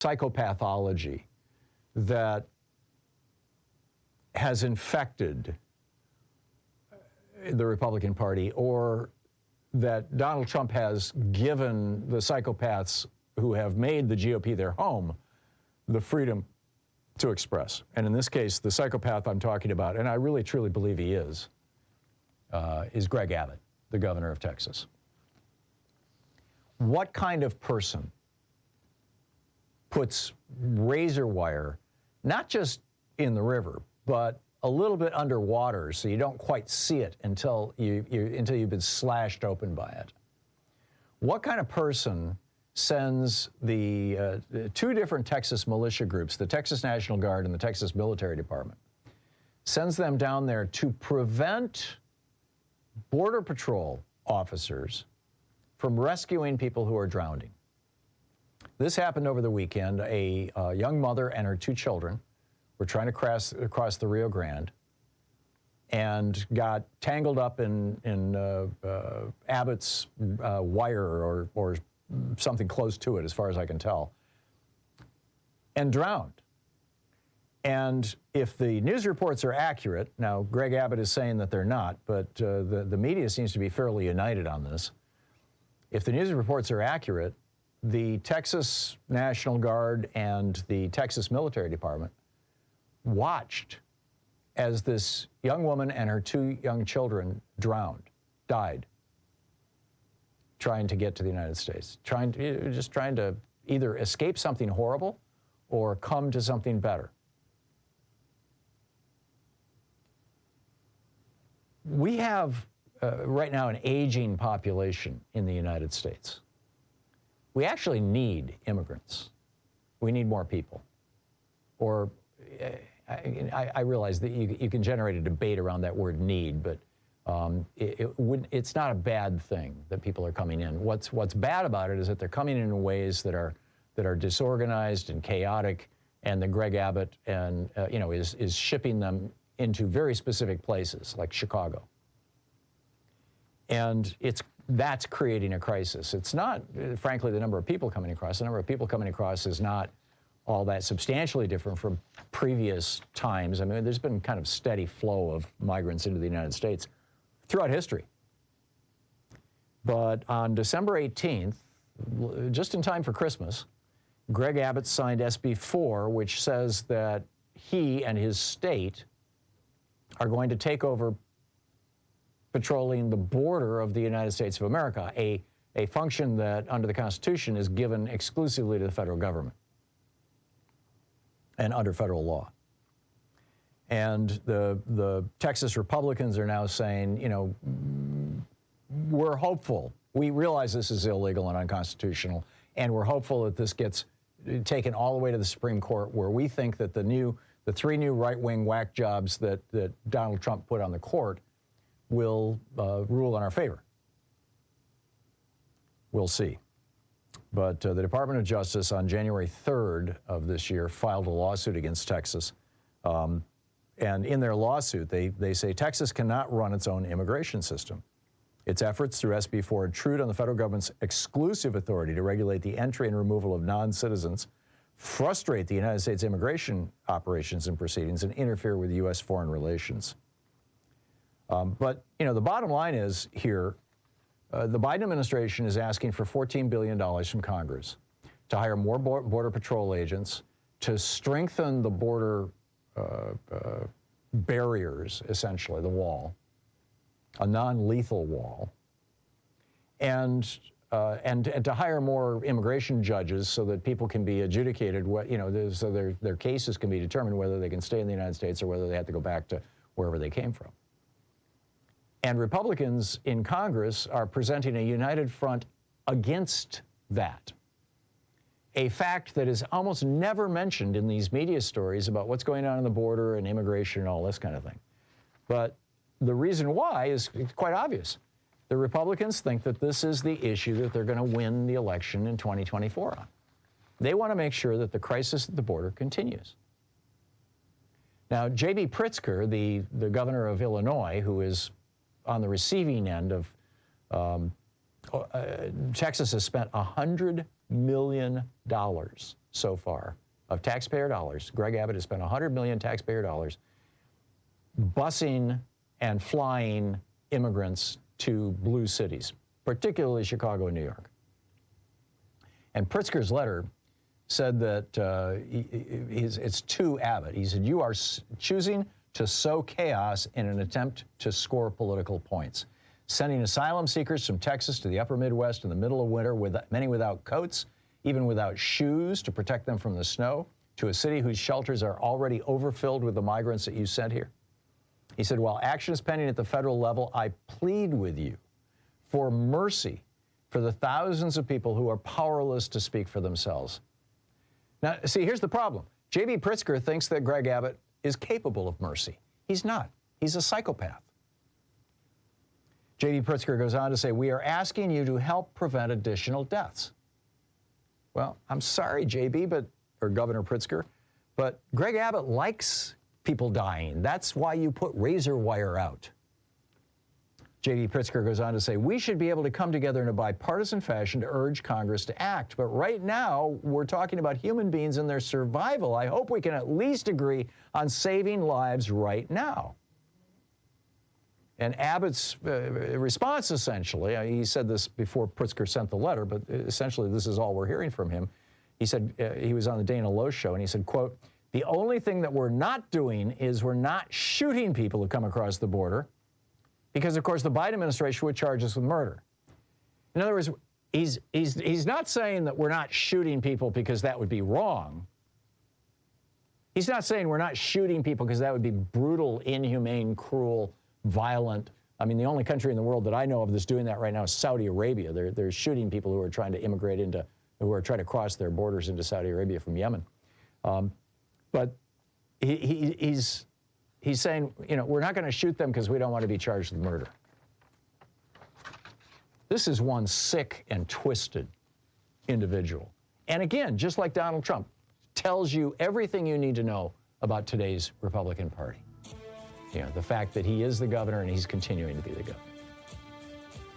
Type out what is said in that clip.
psychopathology that has infected the Republican Party, or that Donald Trump has given the psychopaths who have made the GOP their home the freedom to express. And in this case, the psychopath I'm talking about, and I really truly believe he is Greg Abbott, the governor of Texas. What kind of person puts razor wire, not just in the river, but a little bit underwater so you don't quite see it until you've been slashed open by it? What kind of person sends the two different Texas militia groups, the Texas National Guard and the Texas Military Department, sends them down there to prevent Border Patrol officers from rescuing people who are drowning? This happened over the weekend. A young mother and her two children were trying to cross the Rio Grande and got tangled up in Abbot's wire or something close to it, as far as I can tell, and drowned. And if the news reports are accurate, now Greg Abbott is saying that they're not, but the media seems to be fairly united on this. If the news reports are accurate, the Texas National Guard and the Texas Military Department watched as this young woman and her two young children died, trying to get to the United States, trying to either escape something horrible or come to something better. We have right now an aging population in the United States. We actually need immigrants. We need more people. Or I realize that you can generate a debate around that word need, but it's not a bad thing that people are coming in. What's bad about it is that they're coming in ways that are disorganized and chaotic, and that Greg Abbott is shipping them into very specific places like Chicago. And that's creating a crisis. It's not, frankly, the number of people coming across. The number of people coming across is not all that substantially different from previous times. I mean, there's been kind of steady flow of migrants into the United States throughout history. But on December 18th, just in time for Christmas, Greg Abbott signed SB 4, which says that he and his state are going to take over patrolling the border of the United States of America, a function that under the Constitution is given exclusively to the federal government and under federal law. And the Texas Republicans are now saying, we're hopeful. We realize this is illegal and unconstitutional, and we're hopeful that this gets taken all the way to the Supreme Court, where we think that the three new right-wing whack jobs that Donald Trump put on the court will rule in our favor. We'll see. But the Department of Justice on January 3rd of this year filed a lawsuit against Texas. And in their lawsuit, they say Texas cannot run its own immigration system. Its efforts through SB 4 intrude on the federal government's exclusive authority to regulate the entry and removal of non-citizens, frustrate the United States immigration operations and proceedings, and interfere with U.S. foreign relations. But the bottom line is here, the Biden administration is asking for $14 billion from Congress to hire more Border Patrol agents, to strengthen the border barriers, essentially, the wall, a non-lethal wall, and to hire more immigration judges so that people can be adjudicated, so their cases can be determined whether they can stay in the United States or whether they have to go back to wherever they came from. And Republicans in Congress are presenting a united front against that. A fact that is almost never mentioned in these media stories about what's going on the border and immigration and all this kind of thing. But the reason why is quite obvious. The Republicans think that this is the issue that they're going to win the election in 2024 on. They want to make sure that the crisis at the border continues. Now, J.B. Pritzker, the governor of Illinois, who is on the receiving end of, Texas has spent $100 million so far of taxpayer dollars. Greg Abbott has spent $100 million taxpayer dollars busing and flying immigrants to blue cities, particularly Chicago and New York. And Pritzker's letter said that it's to Abbott. He said, you are choosing to sow chaos in an attempt to score political points, sending asylum seekers from Texas to the upper Midwest in the middle of winter, with many without coats, even without shoes to protect them from the snow, to a city whose shelters are already overfilled with the migrants that you sent here. He said, while action is pending at the federal level, I plead with you for mercy for the thousands of people who are powerless to speak for themselves. Now, see, here's the problem. J.B. Pritzker thinks that Greg Abbott is capable of mercy. He's not. He's a psychopath. J.B. Pritzker goes on to say, we are asking you to help prevent additional deaths. Well, I'm sorry, J.B., or Governor Pritzker, but Greg Abbott likes people dying. That's why you put razor wire out. J.D. Pritzker goes on to say, we should be able to come together in a bipartisan fashion to urge Congress to act. But right now, we're talking about human beings and their survival. I hope we can at least agree on saving lives right now. And Abbott's response, essentially, he said this before Pritzker sent the letter, but essentially this is all we're hearing from him. He said, he was on the Dana Loesch show, and he said, quote, the only thing that we're not doing is we're not shooting people who come across the border, because, of course, the Biden administration would charge us with murder. In other words, he's not saying that we're not shooting people because that would be wrong. He's not saying we're not shooting people because that would be brutal, inhumane, cruel, violent. I mean, the only country in the world that I know of that's doing that right now is Saudi Arabia. They're shooting people who are trying to immigrate into, who are trying to cross their borders into Saudi Arabia from Yemen. But he's saying, you know, we're not going to shoot them because we don't want to be charged with murder. This is one sick and twisted individual. And again, just like Donald Trump, tells you everything you need to know about today's Republican Party. You know, the fact that he is the governor and he's continuing to be the governor.